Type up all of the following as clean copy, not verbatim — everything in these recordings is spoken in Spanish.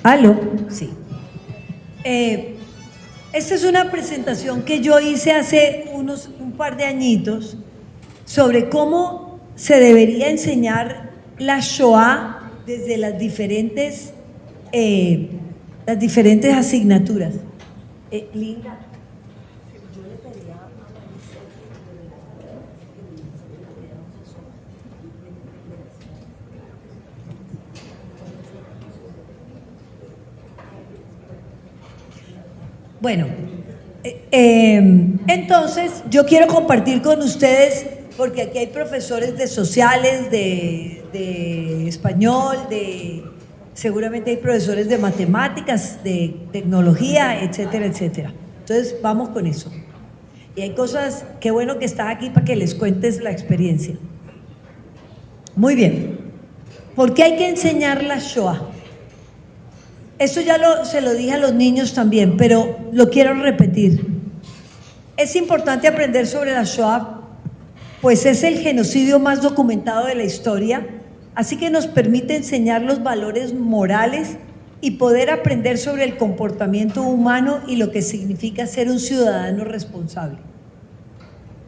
¿Aló? Sí. Esta es una presentación que yo hice hace un par de añitos sobre cómo se debería enseñar la Shoah desde las diferentes asignaturas. Linda, yo le pedí a Maricel que me regalara que le diéramos eso. Bueno, entonces yo quiero compartir con ustedes, porque aquí hay profesores de sociales, de español, seguramente hay profesores de matemáticas, de tecnología, etcétera, etcétera. Entonces vamos con eso. Y hay cosas, qué bueno que está aquí para que les cuentes la experiencia. Muy bien. ¿Por qué hay que enseñar la Shoah? Eso ya se lo dije a los niños también, pero lo quiero repetir. Es importante aprender sobre la Shoah, pues es el genocidio más documentado de la historia, así que nos permite enseñar los valores morales y poder aprender sobre el comportamiento humano y lo que significa ser un ciudadano responsable.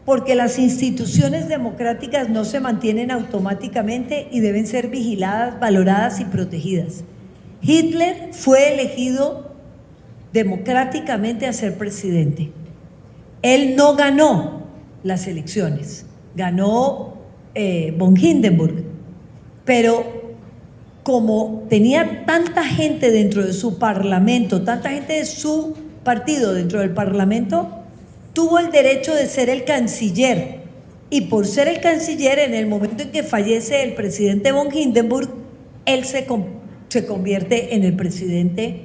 Porque las instituciones democráticas no se mantienen automáticamente y deben ser vigiladas, valoradas y protegidas. Hitler fue elegido democráticamente a ser presidente. Él no ganó las elecciones, ganó von Hindenburg, pero como tenía tanta gente dentro de su parlamento, tanta gente de su partido dentro del parlamento, tuvo el derecho de ser el canciller, y por ser el canciller, en el momento en que fallece el presidente von Hindenburg, él se convierte en el presidente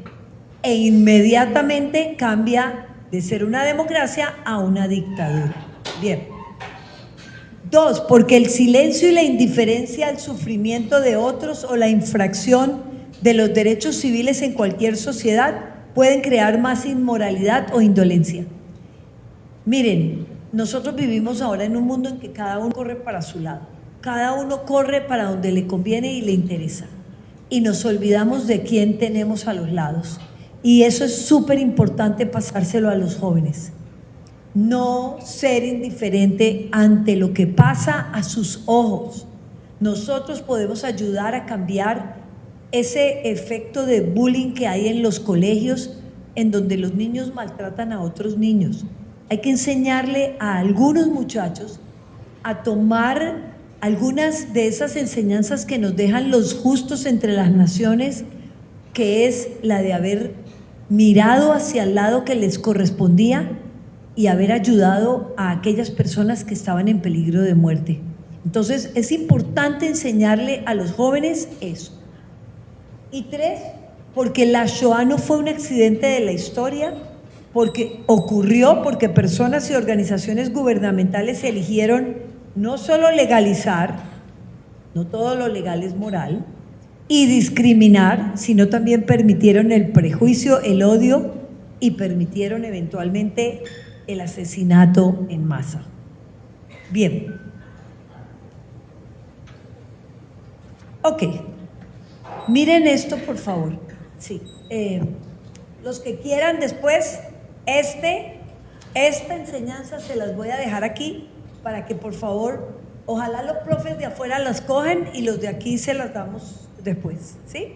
e inmediatamente cambia de ser una democracia a una dictadura. Bien. 2, porque el silencio y la indiferencia al sufrimiento de otros o la infracción de los derechos civiles en cualquier sociedad pueden crear más inmoralidad o indolencia. Miren, nosotros vivimos ahora en un mundo en que cada uno corre para su lado, cada uno corre para donde le conviene y le interesa, y nos olvidamos de quién tenemos a los lados, y eso es súper importante pasárselo a los jóvenes. No ser indiferente ante lo que pasa a sus ojos. Nosotros podemos ayudar a cambiar ese efecto de bullying que hay en los colegios, en donde los niños maltratan a otros niños. Hay que enseñarle a algunos muchachos a tomar algunas de esas enseñanzas que nos dejan los justos entre las naciones, que es la de haber mirado hacia el lado que les correspondía y haber ayudado a aquellas personas que estaban en peligro de muerte. Entonces es importante enseñarle a los jóvenes eso. Y 3, porque la Shoah no fue un accidente de la historia, porque ocurrió porque personas y organizaciones gubernamentales eligieron no solo legalizar, no todo lo legal es moral, y discriminar, sino también permitieron el prejuicio, el odio, y permitieron eventualmente el asesinato en masa. Bien. Ok. Miren esto, por favor. Sí. Los que quieran después, esta enseñanza se las voy a dejar aquí para que, por favor, ojalá los profes de afuera las cojan y los de aquí se las damos después, ¿sí?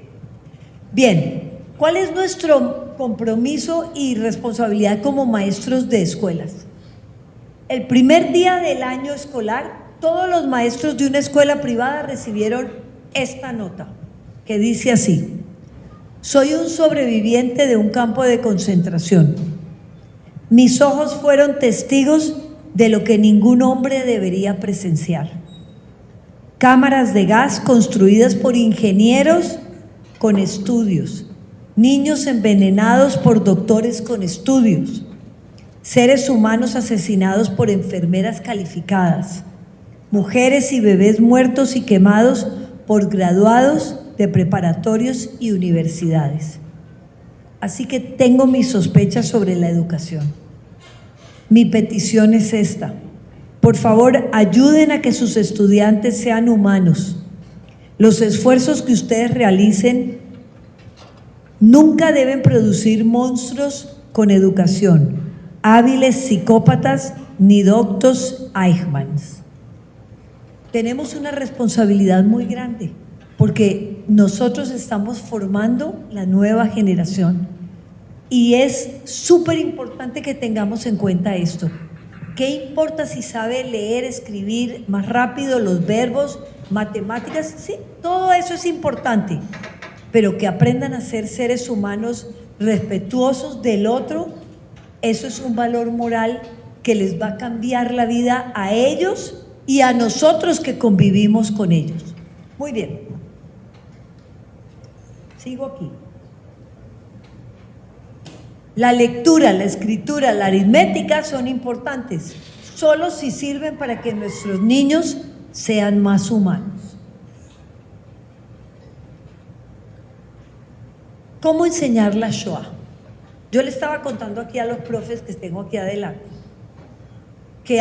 Bien. ¿Cuál es nuestro compromiso y responsabilidad como maestros de escuelas? El primer día del año escolar, todos los maestros de una escuela privada recibieron esta nota, que dice así: soy un sobreviviente de un campo de concentración. Mis ojos fueron testigos de lo que ningún hombre debería presenciar. Cámaras de gas construidas por ingenieros con estudios, niños envenenados por doctores con estudios, seres humanos asesinados por enfermeras calificadas, mujeres y bebés muertos y quemados por graduados de preparatorios y universidades. Así que tengo mis sospechas sobre la educación. Mi petición es esta: por favor, ayuden a que sus estudiantes sean humanos. Los esfuerzos que ustedes realicen Nunca deben producir monstruos con educación, hábiles psicópatas ni doctos Eichmanns. Tenemos una responsabilidad muy grande porque nosotros estamos formando la nueva generación y es súper importante que tengamos en cuenta esto. ¿Qué importa si sabe leer, escribir más rápido, los verbos, matemáticas? Sí, todo eso es importante, pero que aprendan a ser seres humanos respetuosos del otro, eso es un valor moral que les va a cambiar la vida a ellos y a nosotros que convivimos con ellos. Muy bien. Sigo aquí. La lectura, la escritura, la aritmética son importantes, solo si sirven para que nuestros niños sean más humanos. ¿Cómo enseñar la Shoah? Yo le estaba contando aquí a los profes que tengo aquí adelante, que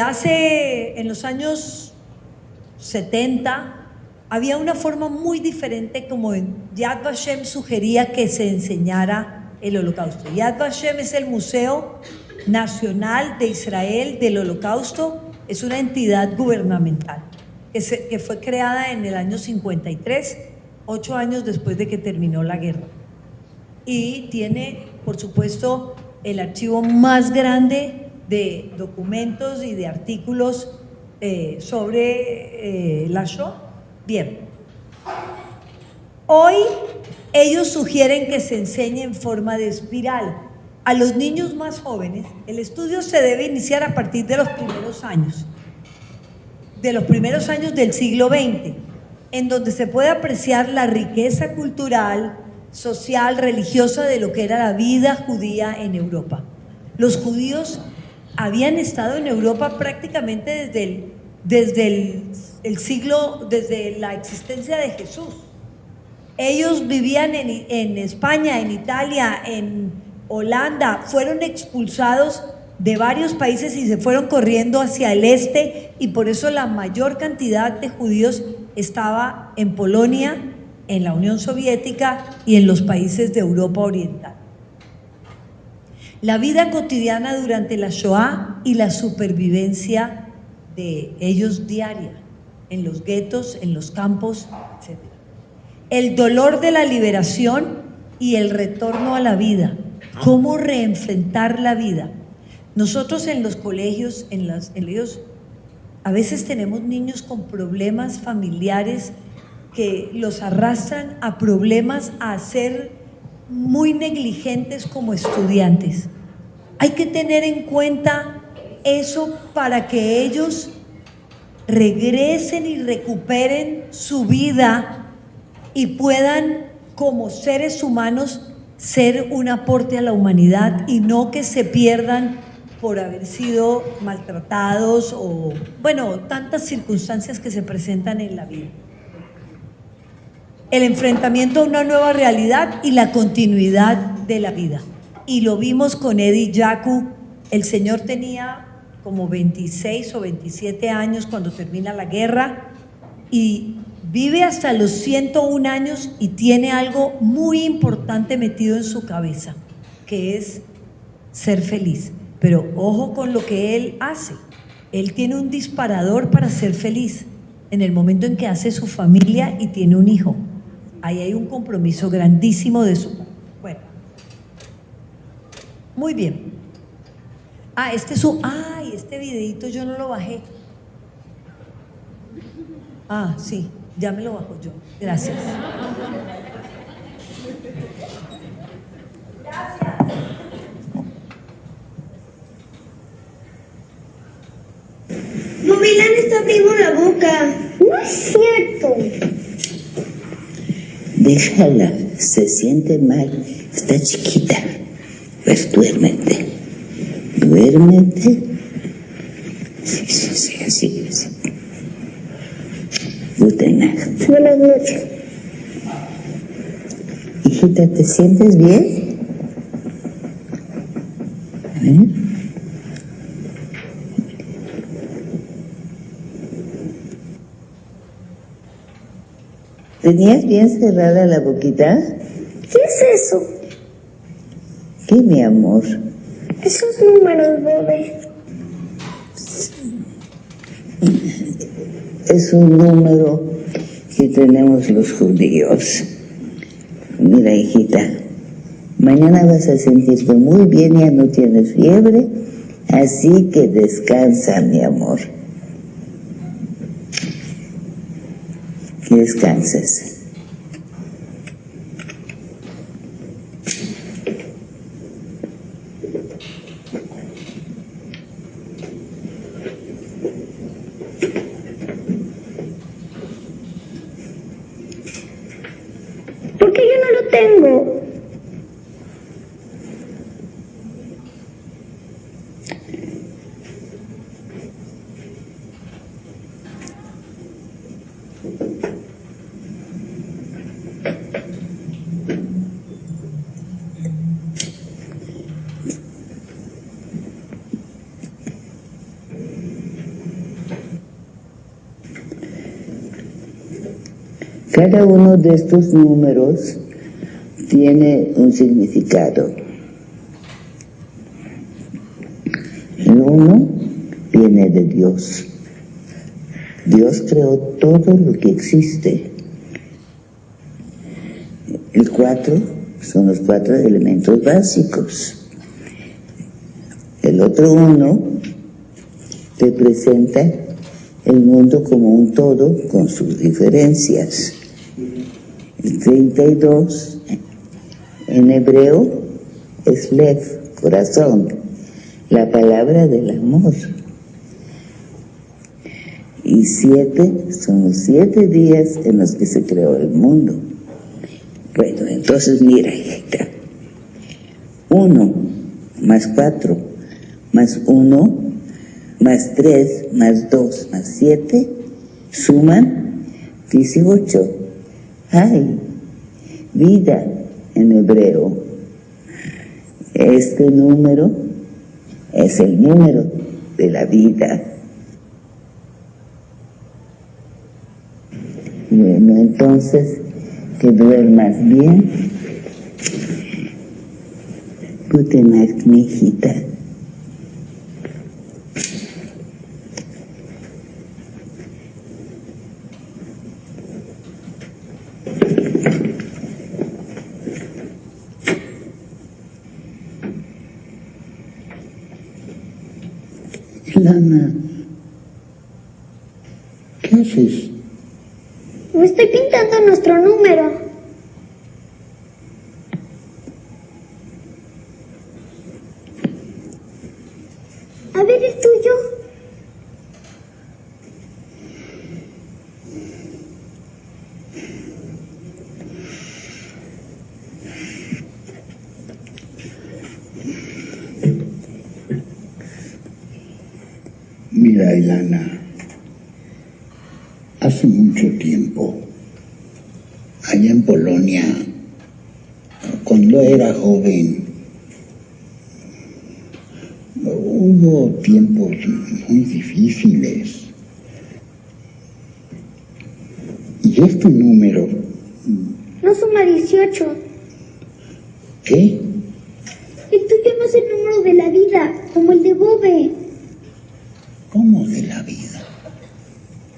en los años 70, había una forma muy diferente como en Yad Vashem sugería que se enseñara el Holocausto. Yad Vashem es el Museo Nacional de Israel del Holocausto, es una entidad gubernamental que fue creada en el año 53, 8 años después de que terminó la guerra. Y tiene, por supuesto, el archivo más grande de documentos y de artículos sobre la Shoah. Bien. Hoy ellos sugieren que se enseñe en forma de espiral. A los niños más jóvenes, el estudio se debe iniciar a partir de los primeros años del siglo XX, en donde se puede apreciar la riqueza cultural, social, religiosa de lo que era la vida judía en Europa. Los judíos habían estado en Europa prácticamente desde la existencia de Jesús. Ellos vivían en España, en Italia, en Holanda, fueron expulsados de varios países y se fueron corriendo hacia el este, y por eso la mayor cantidad de judíos estaba en Polonia, en la Unión Soviética y en los países de Europa Oriental. La vida cotidiana durante la Shoah y la supervivencia de ellos diaria, en los guetos, en los campos, etc. El dolor de la liberación y el retorno a la vida. ¿Cómo reenfrentar la vida? Nosotros en los colegios, a veces tenemos niños con problemas familiares que los arrastran a problemas, a ser muy negligentes como estudiantes. Hay que tener en cuenta eso para que ellos regresen y recuperen su vida y puedan, como seres humanos, ser un aporte a la humanidad y no que se pierdan por haber sido maltratados o, bueno, tantas circunstancias que se presentan en la vida. El enfrentamiento a una nueva realidad y la continuidad de la vida. Y lo vimos con Eddie Jaku. El señor tenía como 26 o 27 años cuando termina la guerra y vive hasta los 101 años y tiene algo muy importante metido en su cabeza, que es ser feliz. Pero ojo con lo que él hace. Él tiene un disparador para ser feliz en el momento en que hace su familia y tiene un hijo. Ahí hay un compromiso grandísimo de su parte. Bueno, muy bien. Este videito yo no lo bajé. Sí, ya me lo bajo yo. Gracias. Movilán está abriendo la boca. No es cierto. Déjala, se siente mal, está chiquita. Pues duérmete. Duérmete. Sí. Gute Nacht. Buenas noches. Hijita, ¿te sientes bien? A ver. ¿Tenías bien cerrada la boquita? ¿Qué es eso? ¿Qué, mi amor? Esos números, Bobe. Es un número que tenemos los judíos. Mira, hijita, mañana vas a sentirte muy bien, ya no tienes fiebre, así que descansa, mi amor. Que descanses. ¿Por qué yo no lo tengo? Cada uno de estos números tiene un significado. El 1 viene de Dios. Dios creó todo lo que existe. El 4 son los 4 elementos básicos. El otro 1 representa el mundo como un todo con sus diferencias. El 32 en hebreo es lev, corazón, la palabra del amor. Y 7 son los 7 días en los que se creó el mundo. Bueno, entonces mira, hijita, 1 más 4 más 1 más 3 más 2 más 7 suman 18. ¡Ay! Vida en hebreo. Este número es el número de la vida. Bueno, entonces, que duermas bien. Gute Nacht, mi hijita. Lana, ¿qué haces? Me estoy pintando nuestro número. A ver, ¿el tuyo? Mira, Ilana, hace mucho tiempo, allá en Polonia, cuando era joven, hubo tiempos muy difíciles. Y este número... No suma 18. ¿Qué? El tuyo no es el número de la vida, como el de Bobe. ¿Cómo de la vida?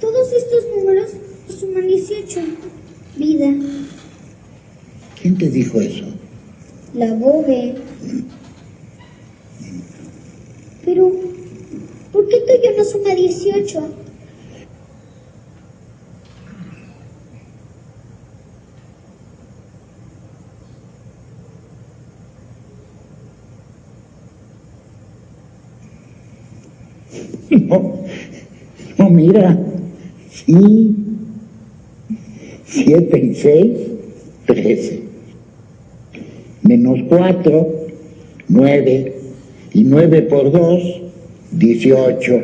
Todos estos números suman 18. Vida. ¿Quién te dijo eso? La Bobe. Pero, ¿por qué el tuyo no suma 18? No, mira, sí, 7 y 6, 13, menos 4, 9, y 9 por 2, 18.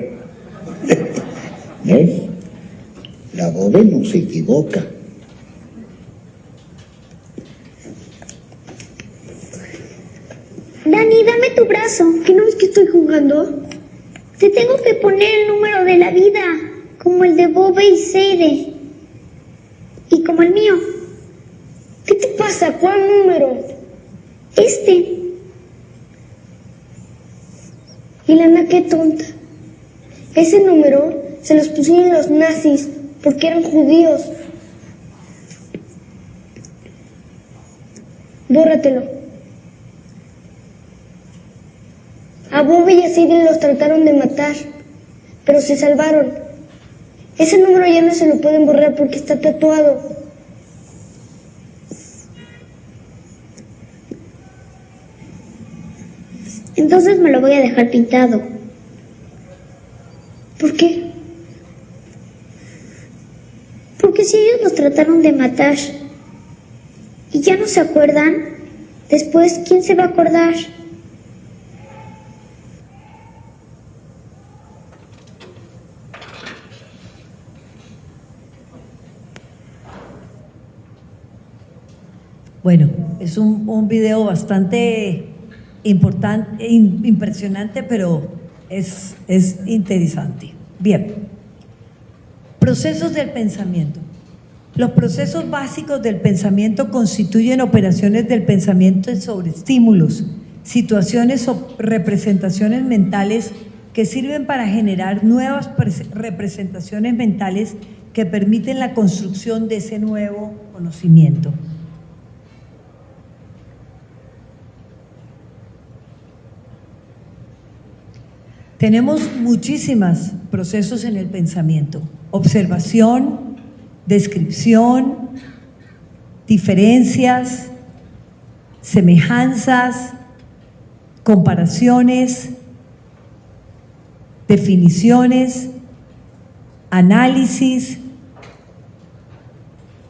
¿Ves? La Bobe no se equivoca. Dani, dame tu brazo, que no ves que estoy jugando. Te tengo que poner el número de la vida, como el de Bobe y Seide. Y como el mío. ¿Qué te pasa? ¿Cuál número? Este. Ilana, qué tonta. Ese número se los pusieron los nazis porque eran judíos. Bórratelo. A Bob y a Sadie los trataron de matar, pero se salvaron. Ese número ya no se lo pueden borrar porque está tatuado. Entonces me lo voy a dejar pintado. ¿Por qué? Porque si ellos los trataron de matar y ya no se acuerdan, después, ¿quién se va a acordar? Bueno, es un video bastante importante, impresionante, pero es interesante. Bien, procesos del pensamiento. Los procesos básicos del pensamiento constituyen operaciones del pensamiento sobre estímulos, situaciones o representaciones mentales que sirven para generar nuevas representaciones mentales que permiten la construcción de ese nuevo conocimiento. Tenemos muchísimos procesos en el pensamiento: observación, descripción, diferencias, semejanzas, comparaciones, definiciones, análisis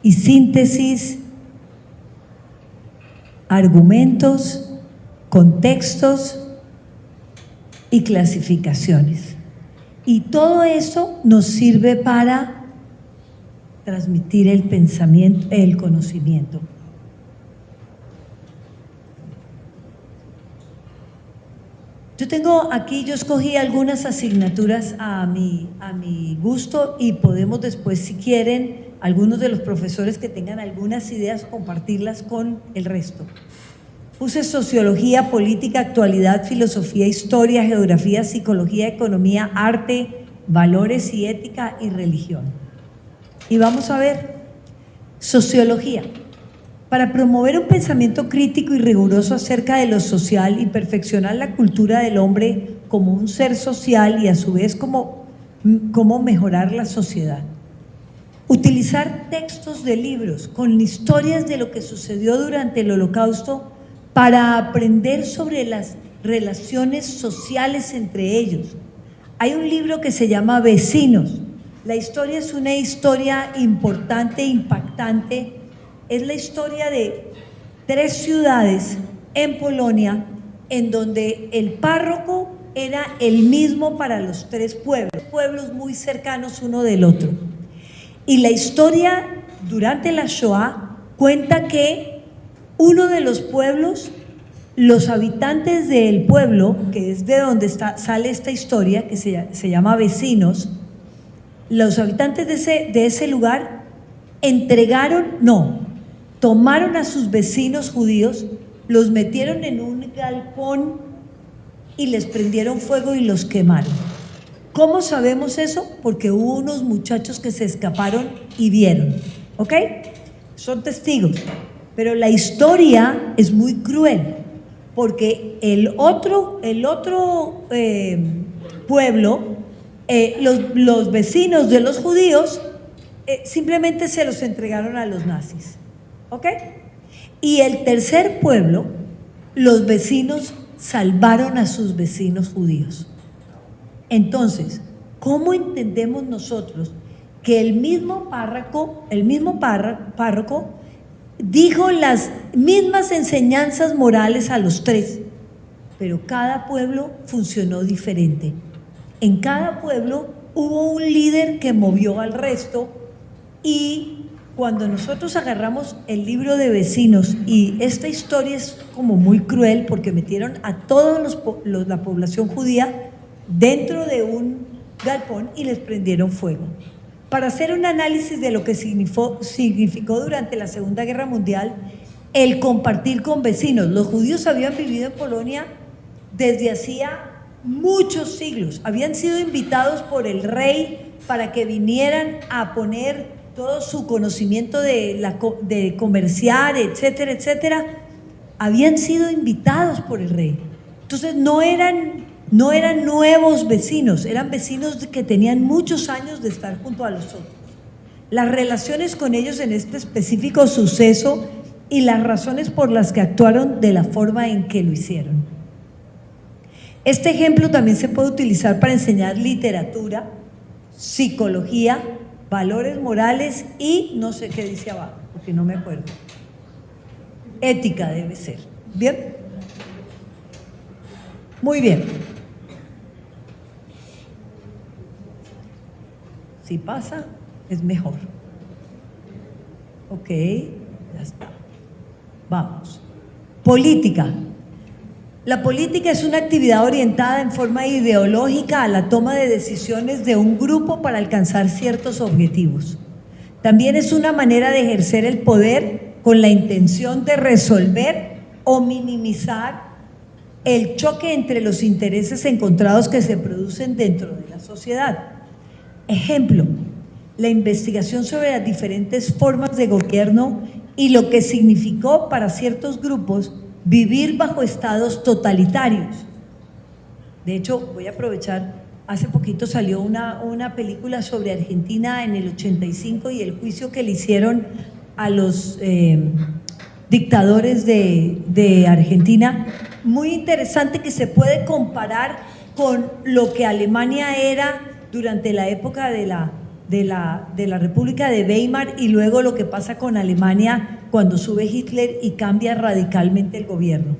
y síntesis, argumentos, contextos y clasificaciones. Y todo eso nos sirve para transmitir el pensamiento, el conocimiento. Yo escogí algunas asignaturas a mi gusto y podemos después, si quieren, algunos de los profesores que tengan algunas ideas, compartirlas con el resto. Puse sociología, política, actualidad, filosofía, historia, geografía, psicología, economía, arte, valores y ética y religión. Y vamos a ver, sociología. Para promover un pensamiento crítico y riguroso acerca de lo social y perfeccionar la cultura del hombre como un ser social y a su vez cómo mejorar la sociedad. Utilizar textos de libros con historias de lo que sucedió durante el Holocausto para aprender sobre las relaciones sociales entre ellos. Hay un libro que se llama Vecinos. La historia es una historia importante, impactante. Es la historia de 3 ciudades en Polonia en donde el párroco era el mismo para los 3 pueblos muy cercanos uno del otro. Y la historia durante la Shoah cuenta que uno de los pueblos, los habitantes del pueblo, que es de donde sale esta historia, que se llama Vecinos, los habitantes de ese lugar tomaron a sus vecinos judíos, los metieron en un galpón y les prendieron fuego y los quemaron. ¿Cómo sabemos eso? Porque hubo unos muchachos que se escaparon y vieron, ¿ok? Son testigos. Pero la historia es muy cruel, porque el otro pueblo, los vecinos de los judíos, simplemente se los entregaron a los nazis, ¿ok? Y el tercer pueblo, los vecinos salvaron a sus vecinos judíos. Entonces, ¿cómo entendemos nosotros que el mismo párroco dijo las mismas enseñanzas morales a los 3, pero cada pueblo funcionó diferente? En cada pueblo hubo un líder que movió al resto, y cuando nosotros agarramos el libro de Vecinos, y esta historia es como muy cruel porque metieron a toda la población judía dentro de un galpón y les prendieron fuego. Para hacer un análisis de lo que significó durante la Segunda Guerra Mundial el compartir con vecinos. Los judíos habían vivido en Polonia desde hacía muchos siglos. Habían sido invitados por el rey para que vinieran a poner todo su conocimiento de comerciar, etcétera, etcétera. Habían sido invitados por el rey. Entonces no eran nuevos vecinos, eran vecinos que tenían muchos años de estar junto a los otros. Las relaciones con ellos en este específico suceso y las razones por las que actuaron de la forma en que lo hicieron. Este ejemplo también se puede utilizar para enseñar literatura, psicología, valores morales y no sé qué dice abajo, porque no me acuerdo. Ética debe ser. ¿Bien? Muy bien. Si pasa, es mejor. Ok, ya está. Vamos. Política. La política es una actividad orientada en forma ideológica a la toma de decisiones de un grupo para alcanzar ciertos objetivos. También es una manera de ejercer el poder con la intención de resolver o minimizar el choque entre los intereses encontrados que se producen dentro de la sociedad. Ejemplo, la investigación sobre las diferentes formas de gobierno y lo que significó para ciertos grupos vivir bajo estados totalitarios. De hecho, voy a aprovechar, hace poquito salió una película sobre Argentina en el 85 y el juicio que le hicieron a los dictadores de Argentina, muy interesante, que se puede comparar con lo que Alemania era durante la época de la República de Weimar y luego lo que pasa con Alemania cuando sube Hitler y cambia radicalmente el gobierno.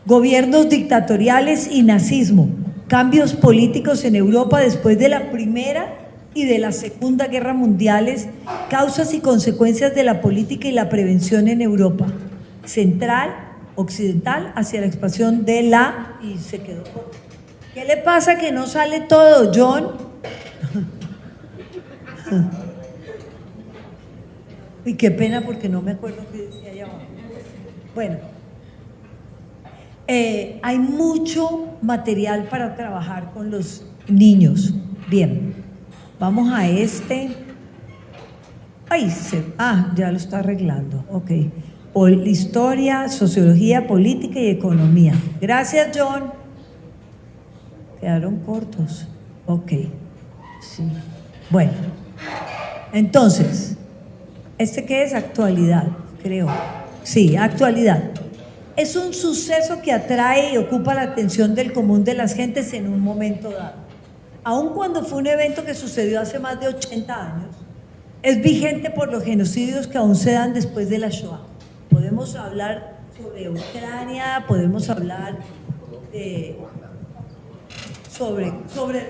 Gobiernos dictatoriales y nazismo, cambios políticos en Europa después de la Primera y de la Segunda Guerra Mundiales, causas y consecuencias de la política y la prevención en Europa central, occidental, hacia la expansión de la… y se quedó. ¿Qué le pasa que no sale todo, John? Y qué pena porque no me acuerdo qué decía allá abajo. Bueno, hay mucho material para trabajar con los niños. Bien, vamos a este. Ay, ya lo está arreglando. Ok. Historia, sociología, política y economía. Gracias, John. Quedaron cortos. Ok. Sí. Bueno, entonces, ¿este qué es? Actualidad, creo. Sí, actualidad. Es un suceso que atrae y ocupa la atención del común de las gentes en un momento dado. Aun cuando fue un evento que sucedió hace más de 80 años, es vigente por los genocidios que aún se dan después de la Shoah. Podemos hablar sobre Ucrania, podemos hablar sobre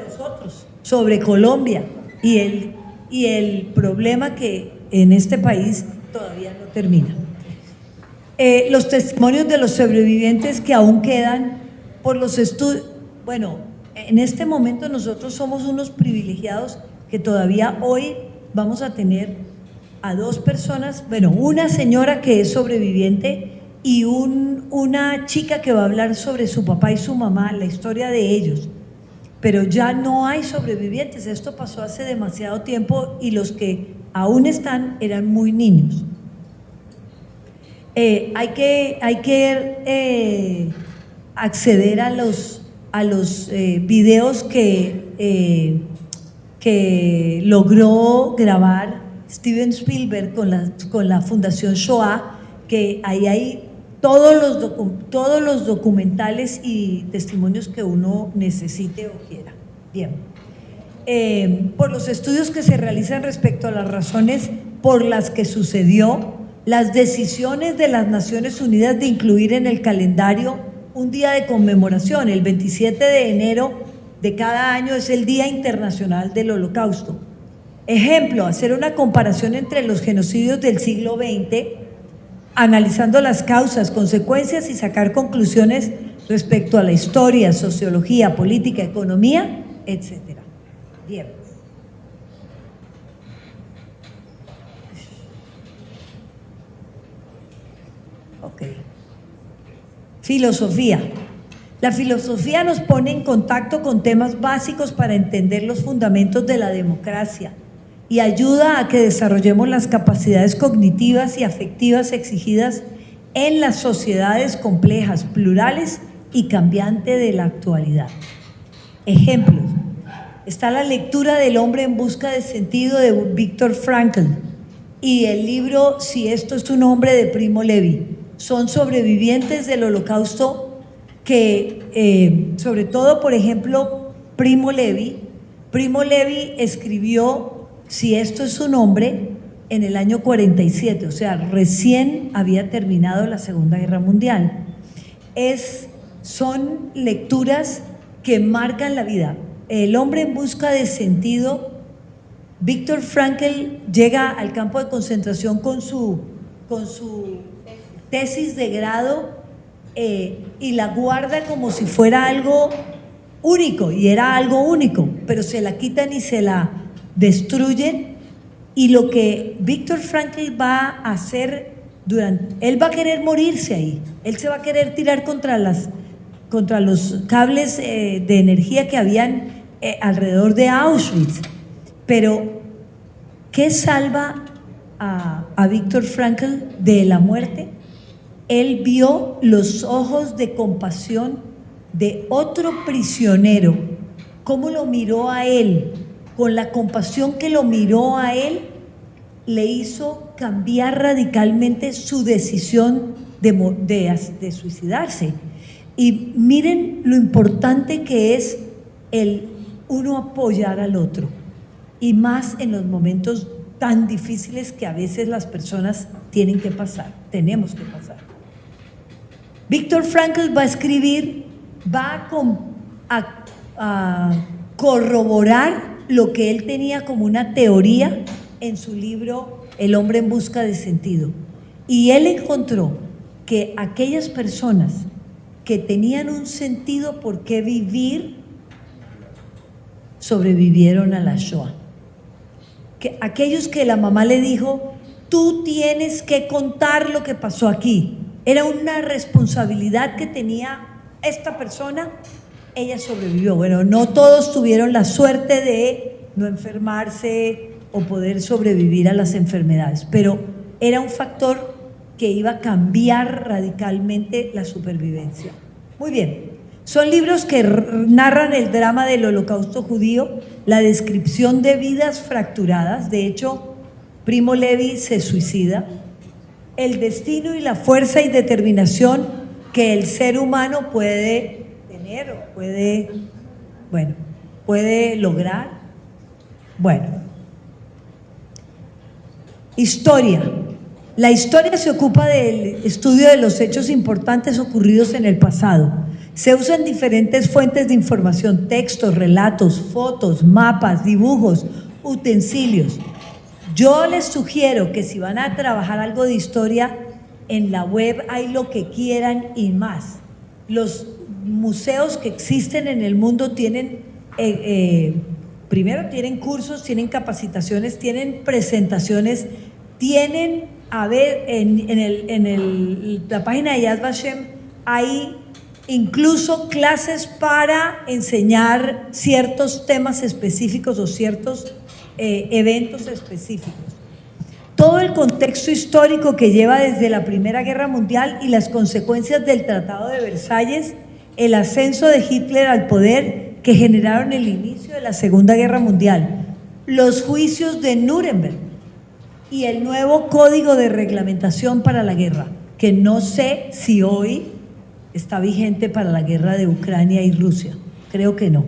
nosotros, sobre Colombia y el problema que en este país todavía no termina. Los testimonios de los sobrevivientes que aún quedan por los estudios. Bueno, en este momento nosotros somos unos privilegiados que todavía hoy vamos a tener a dos personas, bueno, una señora que es sobreviviente y una chica que va a hablar sobre su papá y su mamá, la historia de ellos. Pero ya no hay sobrevivientes, esto pasó hace demasiado tiempo y los que aún están eran muy niños. Hay que acceder a los videos que logró grabar Steven Spielberg con la Fundación Shoah, que ahí hay todos los documentales y testimonios que uno necesite o quiera. Bien. Por los estudios que se realizan respecto a las razones por las que sucedió, las decisiones de las Naciones Unidas de incluir en el calendario un día de conmemoración, el 27 de enero de cada año es el Día Internacional del Holocausto. Ejemplo, hacer una comparación entre los genocidios del siglo XX, analizando las causas, consecuencias y sacar conclusiones respecto a la historia, sociología, política, economía, etcétera. Bien. Ok. Filosofía. La filosofía nos pone en contacto con temas básicos para entender los fundamentos de la democracia y ayuda a que desarrollemos las capacidades cognitivas y afectivas exigidas en las sociedades complejas, plurales y cambiantes de la actualidad. Ejemplos: está la lectura del hombre en busca de sentido de Viktor Frankl y el libro Si esto es un hombre de Primo Levi. Son sobrevivientes del Holocausto que, sobre todo, por ejemplo, Primo Levi escribió Si esto es un hombre en el año 47, o sea, recién había terminado la Segunda Guerra Mundial. Son lecturas que marcan la vida. El hombre en busca de sentido, Viktor Frankl llega al campo de concentración con su tesis de grado y la guarda como si fuera algo único, y era algo único, pero se la quitan y se la destruyen. Y lo que Viktor Frankl va a hacer él va a querer morirse ahí, él se va a querer tirar contra los cables de energía que habían alrededor de Auschwitz. Pero ¿qué salva a Viktor Frankl de la muerte? Él vio los ojos de compasión de otro prisionero, cómo lo miró a él, con la compasión que lo miró a él, le hizo cambiar radicalmente su decisión de suicidarse. Y miren lo importante que es uno apoyar al otro, y más en los momentos tan difíciles que a veces las personas tenemos que pasar. Viktor Frankl va a escribir, va a corroborar lo que él tenía como una teoría en su libro El hombre en busca de sentido. Y él encontró que aquellas personas que tenían un sentido por qué vivir sobrevivieron a la Shoah. Que aquellos que la mamá le dijo, tú tienes que contar lo que pasó aquí, era una responsabilidad que tenía esta persona, ella sobrevivió. Bueno, no todos tuvieron la suerte de no enfermarse o poder sobrevivir a las enfermedades, pero era un factor que iba a cambiar radicalmente la supervivencia. Muy bien, son libros que narran el drama del Holocausto judío, la descripción de vidas fracturadas. De hecho, Primo Levi se suicida. El destino y la fuerza y determinación que el ser humano puede tener o puede lograr. Bueno, historia. La historia se ocupa del estudio de los hechos importantes ocurridos en el pasado. Se usan diferentes fuentes de información: textos, relatos, fotos, mapas, dibujos, utensilios. Yo les sugiero que si van a trabajar algo de historia, en la web hay lo que quieran y más. Los museos que existen en el mundo tienen, primero tienen cursos, tienen capacitaciones, tienen presentaciones, tienen, en la página de Yad Vashem hay incluso clases para enseñar ciertos temas específicos o ciertos eventos específicos. Todo el contexto histórico que lleva desde la Primera Guerra Mundial y las consecuencias del Tratado de Versalles, el ascenso de Hitler al poder que generaron el inicio de la Segunda Guerra Mundial, los juicios de Nuremberg y el nuevo Código de Reglamentación para la Guerra, que no sé si hoy está vigente para la guerra de Ucrania y Rusia. Creo que no,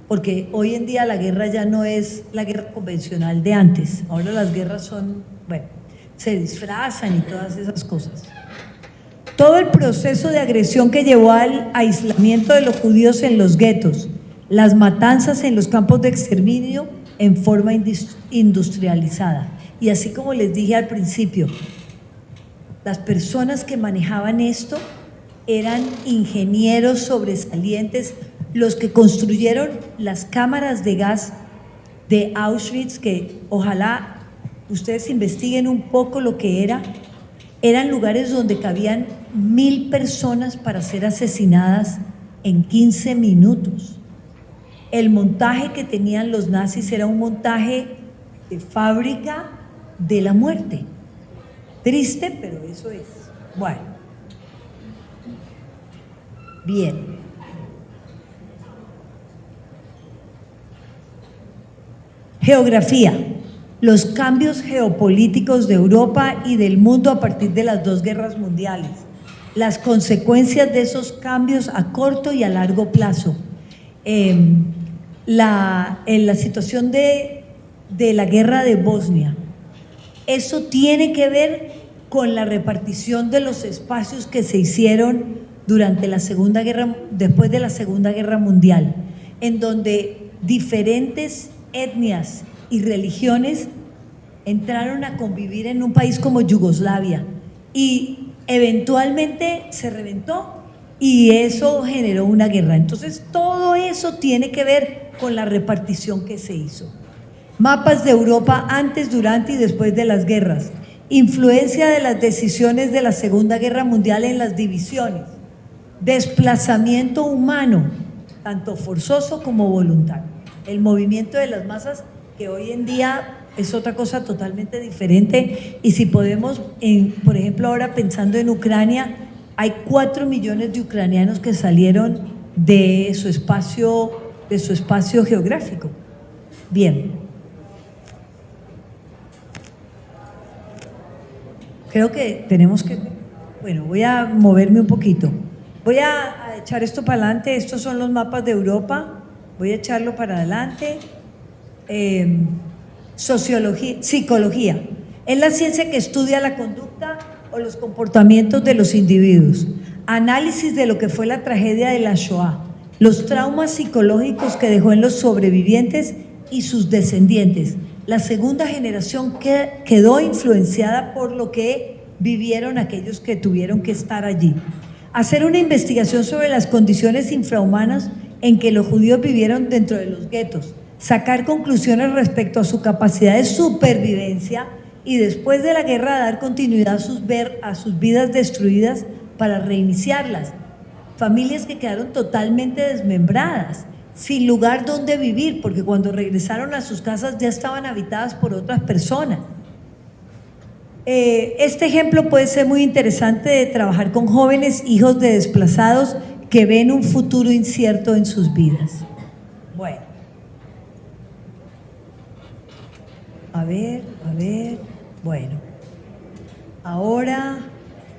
porque hoy en día la guerra ya no es la guerra convencional de antes. Ahora las guerras son, se disfrazan y todas esas cosas. Todo el proceso de agresión que llevó al aislamiento de los judíos en los guetos, las matanzas en los campos de exterminio en forma industrializada. Y así como les dije al principio, las personas que manejaban esto eran ingenieros sobresalientes, los que construyeron las cámaras de gas de Auschwitz, que ojalá ustedes investiguen un poco lo que era eran lugares donde cabían 1000 personas para ser asesinadas en 15 minutos. El montaje que tenían los nazis era un montaje de fábrica de la muerte. Triste, pero eso es. Bueno. Bien. Geografía. Los cambios geopolíticos de Europa y del mundo a partir de las 2 guerras mundiales. Las consecuencias de esos cambios a corto y a largo plazo. En la situación de la guerra de Bosnia. Eso tiene que ver con la repartición de los espacios que se hicieron durante la Segunda Guerra, después de la Segunda Guerra Mundial, en donde diferentes etnias y religiones entraron a convivir en un país como Yugoslavia y eventualmente se reventó y eso generó una guerra. Entonces todo eso tiene que ver con la repartición que se hizo. Mapas de Europa antes, durante y después de las guerras. Influencia de las decisiones de la Segunda Guerra Mundial en las divisiones. Desplazamiento humano, tanto forzoso como voluntario. El movimiento de las masas, que hoy en día es otra cosa totalmente diferente, y si podemos, por ejemplo, ahora pensando en Ucrania, hay 4 millones de ucranianos que salieron de su espacio geográfico. Bien. Creo que tenemos que, bueno, voy a moverme un poquito. Voy a echar esto para adelante. Estos son los mapas de Europa. Voy a echarlo para adelante. Sociología, psicología. Es la ciencia que estudia la conducta o los comportamientos de los individuos. Análisis de lo que fue la tragedia de la Shoah, los traumas psicológicos que dejó en los sobrevivientes y sus descendientes. La segunda generación quedó influenciada por lo que vivieron aquellos que tuvieron que estar allí. Hacer una investigación sobre las condiciones infrahumanas en que los judíos vivieron dentro de los guetos, sacar conclusiones respecto a su capacidad de supervivencia y después de la guerra dar continuidad a sus vidas destruidas para reiniciarlas. Familias que quedaron totalmente desmembradas, sin lugar donde vivir, porque cuando regresaron a sus casas ya estaban habitadas por otras personas. Este ejemplo puede ser muy interesante de trabajar con jóvenes hijos de desplazados que ven un futuro incierto en sus vidas. Bueno. A ver, bueno. Ahora,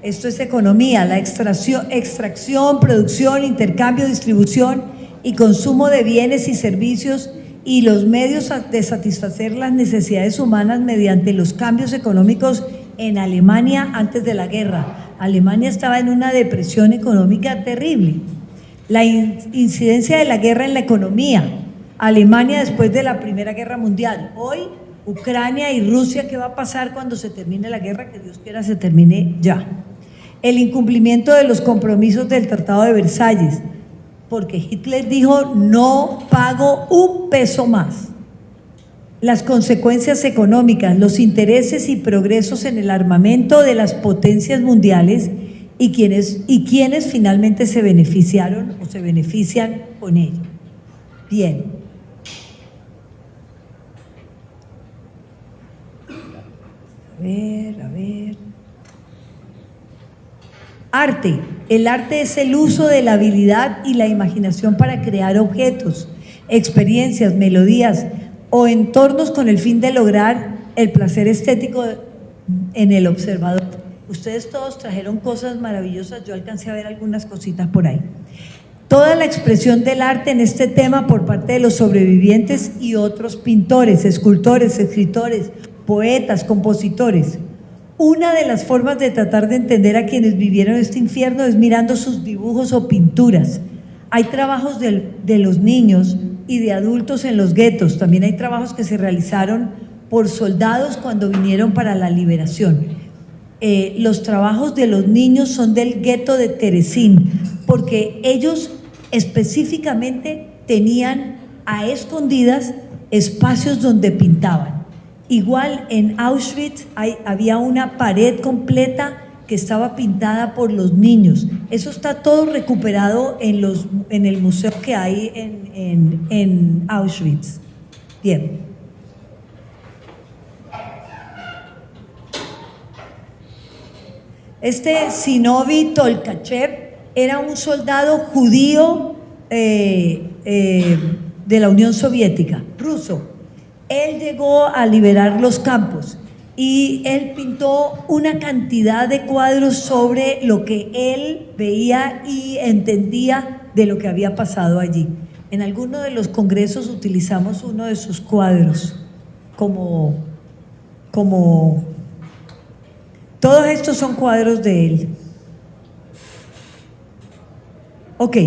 esto es economía, la extracción, producción, intercambio, distribución y consumo de bienes y servicios y los medios de satisfacer las necesidades humanas mediante los cambios económicos en Alemania antes de la guerra. Alemania estaba en una depresión económica terrible. La incidencia de la guerra en la economía. Alemania después de la Primera Guerra Mundial. Hoy, Ucrania y Rusia, ¿qué va a pasar cuando se termine la guerra? Que Dios quiera se termine ya. El incumplimiento de los compromisos del Tratado de Versalles, porque Hitler dijo no pago un peso más. Las consecuencias económicas, los intereses y progresos en el armamento de las potencias mundiales y quienes finalmente se beneficiaron o se benefician con ello. Bien. A ver. Arte. El arte es el uso de la habilidad y la imaginación para crear objetos, experiencias, melodías o entornos con el fin de lograr el placer estético en el observador. Ustedes todos trajeron cosas maravillosas, yo alcancé a ver algunas cositas por ahí. Toda la expresión del arte en este tema por parte de los sobrevivientes y otros pintores, escultores, escritores, poetas, compositores. Una de las formas de tratar de entender a quienes vivieron este infierno es mirando sus dibujos o pinturas. Hay trabajos de los niños y de adultos en los guetos, también hay trabajos que se realizaron por soldados cuando vinieron para la liberación. Los trabajos de los niños son del gueto de Terezín, porque ellos específicamente tenían a escondidas espacios donde pintaban. Igual en Auschwitz había una pared completa que estaba pintada por los niños. Eso está todo recuperado en el museo que hay en Auschwitz. Bien. Este Zinovy Tolkachev era un soldado judío de la Unión Soviética, ruso. Él llegó a liberar los campos y él pintó una cantidad de cuadros sobre lo que él veía y entendía de lo que había pasado allí. En alguno de los congresos utilizamos uno de sus cuadros como todos estos son cuadros de él. Ok.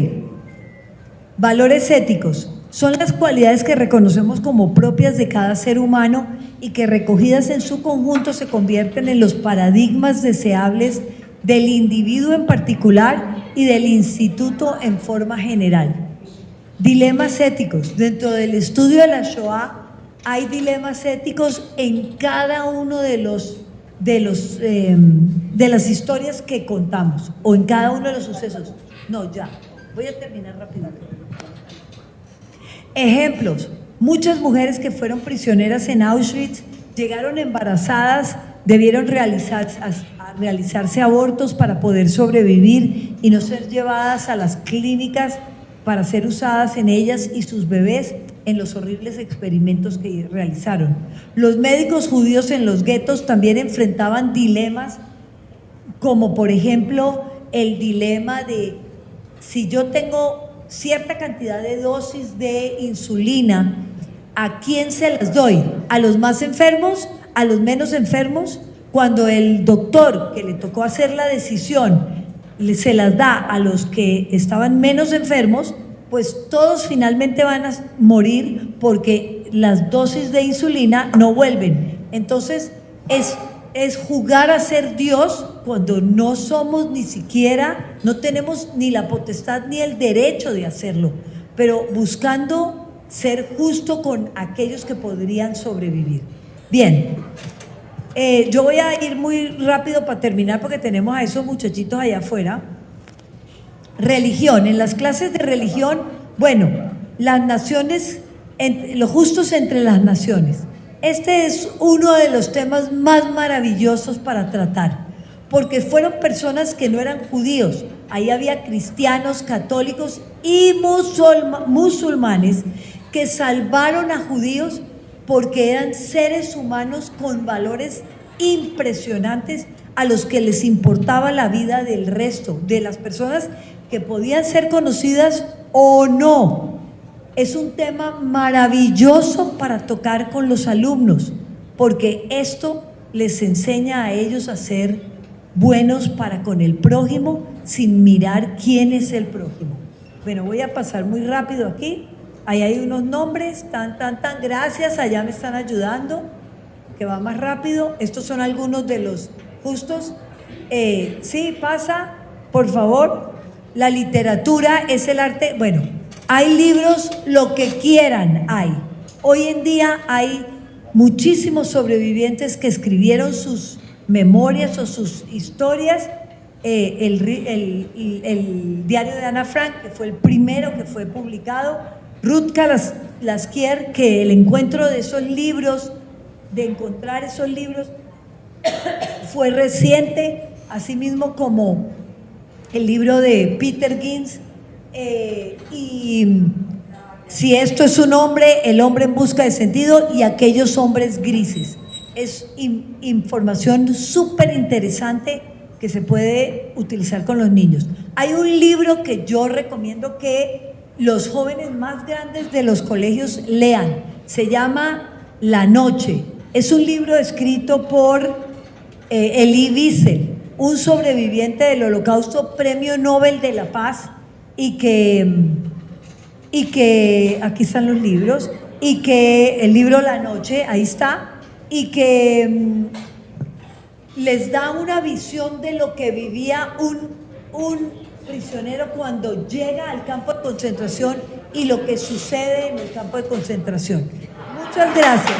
Valores éticos. Son las cualidades que reconocemos como propias de cada ser humano y que recogidas en su conjunto se convierten en los paradigmas deseables del individuo en particular y del instituto en forma general. Dilemas éticos. Dentro del estudio de la Shoah hay dilemas éticos en cada uno de las historias que contamos o en cada uno de los sucesos. No, ya, voy a terminar rápido. Ejemplos: muchas mujeres que fueron prisioneras en Auschwitz llegaron embarazadas, debieron realizarse abortos para poder sobrevivir y no ser llevadas a las clínicas para ser usadas en ellas y sus bebés en los horribles experimentos que realizaron. Los médicos judíos en los guetos también enfrentaban dilemas, como por ejemplo el dilema de si yo tengo cierta cantidad de dosis de insulina, ¿a quién se las doy? ¿A los más enfermos? ¿A los menos enfermos? Cuando el doctor que le tocó hacer la decisión se las da a los que estaban menos enfermos, pues todos finalmente van a morir porque las dosis de insulina no vuelven. Entonces es jugar a ser Dios cuando no somos ni siquiera, no tenemos ni la potestad ni el derecho de hacerlo, pero buscando ser justo con aquellos que podrían sobrevivir. Bien, yo voy a ir muy rápido para terminar porque tenemos a esos muchachitos allá afuera. Religión, en las clases de religión, bueno, las naciones, los justos entre las naciones. Este es uno de los temas más maravillosos para tratar, porque fueron personas que no eran judíos, ahí había cristianos, católicos y musulmanes que salvaron a judíos porque eran seres humanos con valores impresionantes a los que les importaba la vida del resto, de las personas que podían ser conocidas o no. Es un tema maravilloso para tocar con los alumnos, porque esto les enseña a ellos a ser buenos para con el prójimo sin mirar quién es el prójimo. Bueno, voy a pasar muy rápido aquí. Ahí hay unos nombres, gracias, allá me están ayudando, que va más rápido. Estos son algunos de los justos. Sí, pasa, por favor. La literatura es el arte, bueno, hay libros, lo que quieran hay. Hoy en día hay muchísimos sobrevivientes que escribieron sus memorias o sus historias. El diario de Ana Frank, que fue el primero que fue publicado. Ruth Laskier, que el encuentro de esos libros, de encontrar esos libros, fue reciente, así mismo como el libro de Peter Ginz, y si esto es un hombre, el hombre en busca de sentido y aquellos hombres grises. Es información súper interesante que se puede utilizar con los niños. Hay un libro que yo recomiendo que los jóvenes más grandes de los colegios lean, se llama La Noche. Es un libro escrito por Elie Wiesel, un sobreviviente del Holocausto, premio Nobel de la Paz, y que aquí están los libros, y que el libro La Noche, ahí está, y que les da una visión de lo que vivía un prisionero cuando llega al campo de concentración y lo que sucede en el campo de concentración. Muchas gracias.